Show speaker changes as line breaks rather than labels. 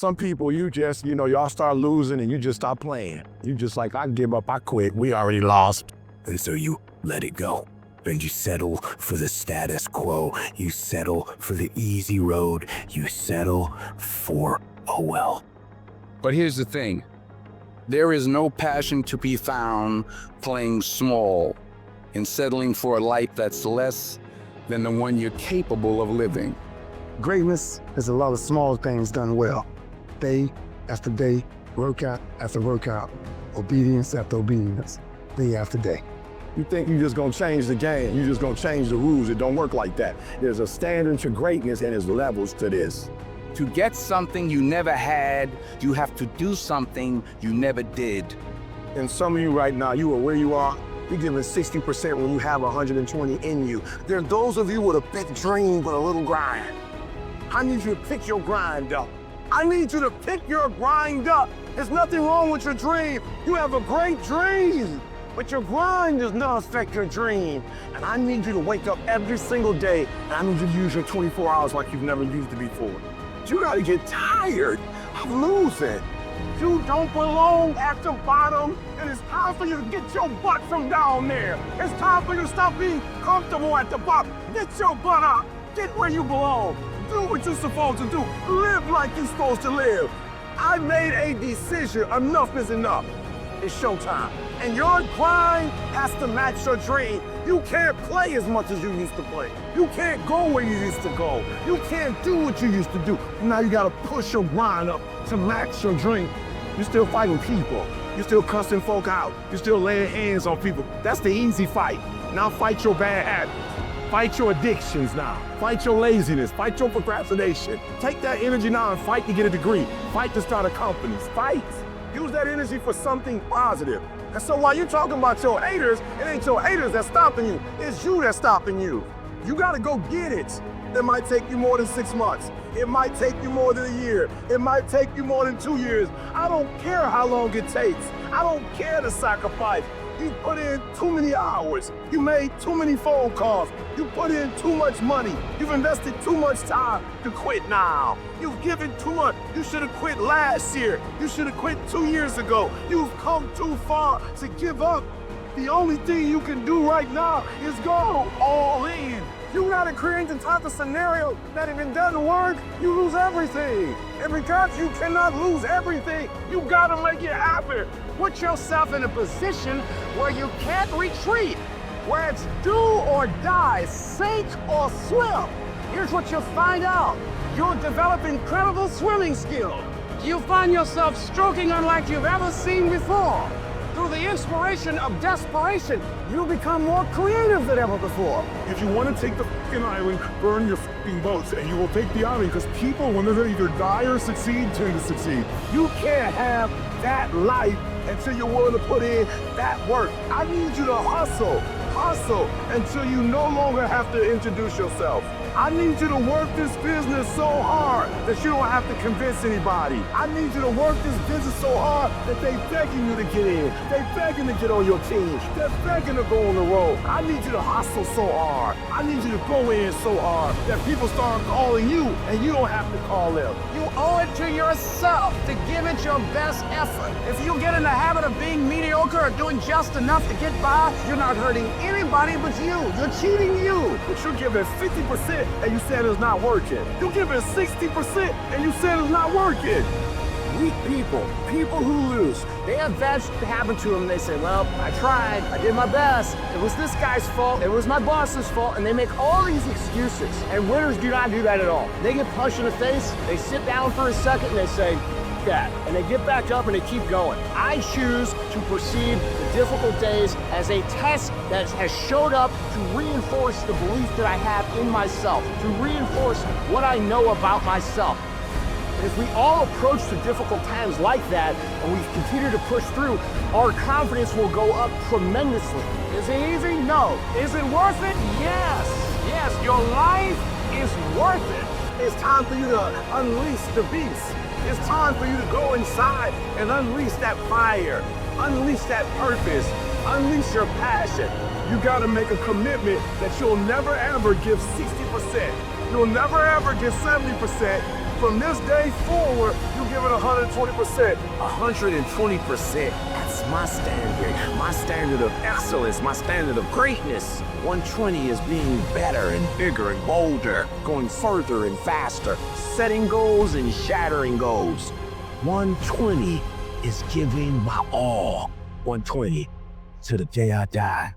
Some people, you just, y'all start losing and you just stop playing. You just like, I give up, I quit, we already lost.
And so you let it go. And you settle for the status quo. You settle for the easy road. You settle for, oh well.
But here's the thing. There is no passion to be found playing small and settling for a life that's less than the one you're capable of living.
Greatness is a lot of small things done well. Day after day, workout after workout, obedience after obedience, day after day.
You think you're just gonna change the game, you're just gonna change the rules. It don't work like that. There's a standard to greatness and there's levels to this.
To get something you never had, you have to do something you never did.
And some of you right now, you are where you are, you're giving 60% when you have 120 in you. There are those of you with a big dream but a little grind. I need you to pick your grind up. I need you to pick your grind up. There's nothing wrong with your dream. You have a great dream, but your grind does not affect your dream. And I need you to wake up every single day, and I need you to use your 24 hours like you've never used it before. You gotta get tired of losing. You don't belong at the bottom, and it's time for you to get your butt from down there. It's time for you to stop being comfortable at the bottom. Get your butt up. Get where you belong. Do what you're supposed to do. Live like you're supposed to live. I made a decision. Enough is enough. It's showtime. And your grind has to match your dream. You can't play as much as you used to play. You can't go where you used to go. You can't do what you used to do. Now you gotta push your grind up to match your dream. You're still fighting people. You're still cussing folk out. You're still laying hands on people. That's the easy fight. Now fight your bad habits. Fight your addictions now. Fight your laziness. Fight your procrastination. Take that energy now and fight to get a degree. Fight to start a company. Fight. Use that energy for something positive. And so while you're talking about your haters, it ain't your haters that's stopping you. It's you that's stopping you. You gotta go get it. It might take you more than 6 months. It might take you more than a year. It might take you more than 2 years. I don't care how long it takes. I don't care the sacrifice. You put in too many hours. You made too many phone calls. You put in too much money. You've invested too much time to quit now. You've given too much. You should have quit last year. You should have quit 2 years ago. You've come too far to give up. The only thing you can do right now is go all in. You gotta create the type of scenario that if it doesn't work, you lose everything. And because you cannot lose everything, you gotta make it happen. Put yourself in a position where you can't retreat, where it's do or die, sink or swim. Here's what you'll find out. You'll develop incredible swimming skills. You'll find yourself stroking unlike you've ever seen before. Through the inspiration of desperation, you'll become more creative than ever before.
If you want to take the fucking island, burn your fucking boats, and you will take the island, because people, when they're either die or succeed, tend to succeed.
You can't have that life until you're willing to put in that work. I need you to hustle until you no longer have to introduce yourself. I need you to work this business so hard that you don't have to convince anybody. I need you to work this business so hard that they begging you to get in. They begging to get on your team. They're begging to go on the road. I need you to hustle so hard. I need you to go in so hard that people start calling you and you don't have to call them. You owe it to yourself to give it your best effort. If you get in the habit of being mediocre or doing just enough to get by, you're not hurting anybody but you. You're cheating you. But you're giving 50% and you said it's not working. You're giving 60% and you said it's not working. Weak people who lose, they have bad shit happen to them and they say, well, I tried, I did my best. It was this guy's fault, it was my boss's fault, and they make all these excuses. And winners do not do that at all. They get punched in the face, they sit down for a second and they say, that, and they get back up and they keep going. I choose to perceive the difficult days as a test that has showed up to reinforce the belief that I have in myself, to reinforce what I know about myself. And if we all approach the difficult times like that, and we continue to push through, our confidence will go up tremendously. Is it easy? No. Is it worth it? Yes. Yes, your life is worth it. It's time for you to unleash the beast. It's time for you to go inside and unleash that fire, unleash that purpose, unleash your passion. You gotta make a commitment that you'll never ever give 60%. You'll never ever give 70%. From this day forward, you give it 120%. 120%. That's my standard. My standard of excellence, my standard of greatness. 120 is being better and bigger and bolder, going further and faster, setting goals and shattering goals. 120 is giving my all. 120 to the day I die.